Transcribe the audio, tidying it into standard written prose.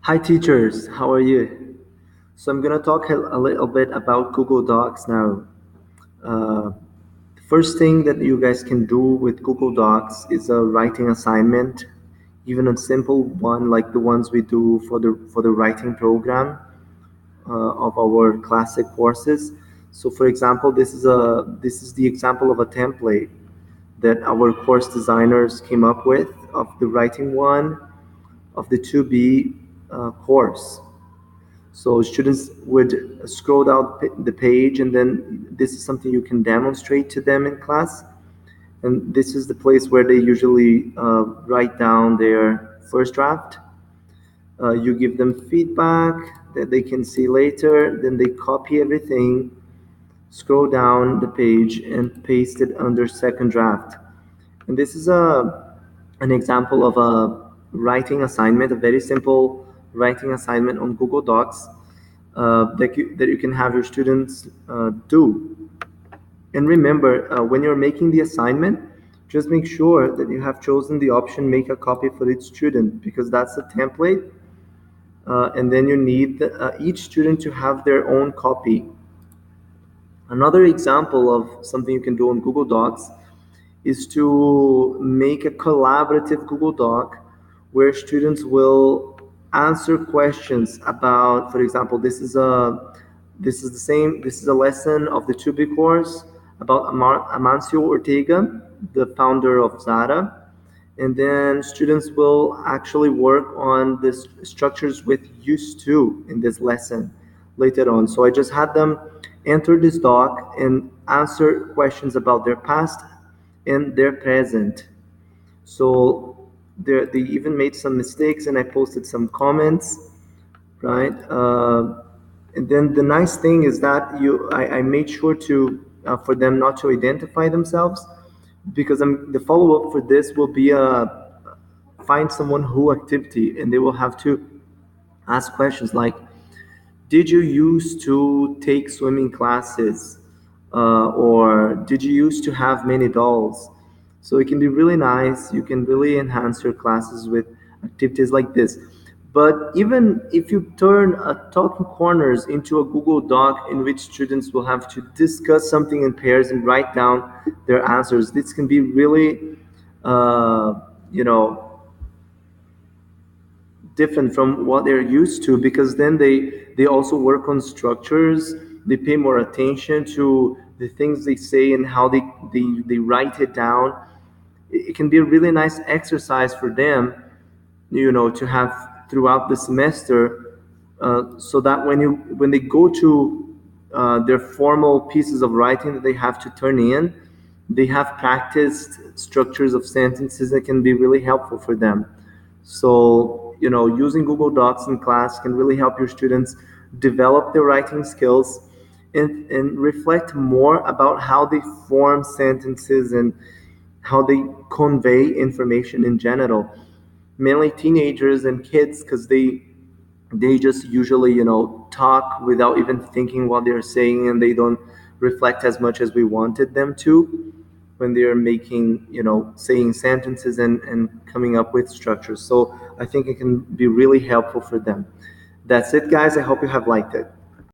Hi teachers, how are you? So I'm gonna talk a little bit about Google Docs now. Uh, the first thing that you guys can do with Google Docs is a writing assignment, even a simple one like the ones we do for the writing program of our classic courses. So for example, this is the example of a template that our course designers came up with of the writing one of the 2B course. So students would scroll down the page, and then this is something you can demonstrate to them in class. And this is the place where they usually write down their first draft. You give them feedback that they can see later, then they copy everything, scroll down the page, and paste it under second draft. And this is an example of a writing assignment, a very simple writing assignment on Google Docs that you can have your students do. And remember, when you're making the assignment, just make sure that you have chosen the option make a copy for each student, because that's a template. And then you need each student to have their own copy. Another example of something you can do on Google Docs is to make a collaborative Google Doc where students will answer questions about, for example, this is a lesson of the 2B course about Amancio Ortega, the founder of Zara. And then students will actually work on the structures with used to in this lesson later on. So I just had them enter this doc and answer questions about their past and their present. So they even made some mistakes, and I posted some comments, right? And then the nice thing is that I made sure to for them not to identify themselves, because the follow up for this will be a find someone who activity, and they will have to ask questions like, did you used to take swimming classes? Or did you used to have many dolls? So it can be really nice. You can really enhance your classes with activities like this. But even if you turn a talking corners into a Google Doc in which students will have to discuss something in pairs and write down their answers, this can be really, uh, you know, different from what they're used to, because then they also work on structures. They pay more attention to the things they say and how they write it down. It can be a really nice exercise for them, to have throughout the semester, so that when they go to their formal pieces of writing that they have to turn in, they have practiced structures of sentences that can be really helpful for them. So, using Google Docs in class can really help your students develop their writing skills and reflect more about how they form sentences and how they convey information in general. Mainly teenagers and kids, because they just usually talk without even thinking what they're saying, and they don't reflect as much as we wanted them to when they're making saying sentences and coming up with structures. So I think it can be really helpful for them. That's it, guys. I hope you have liked it.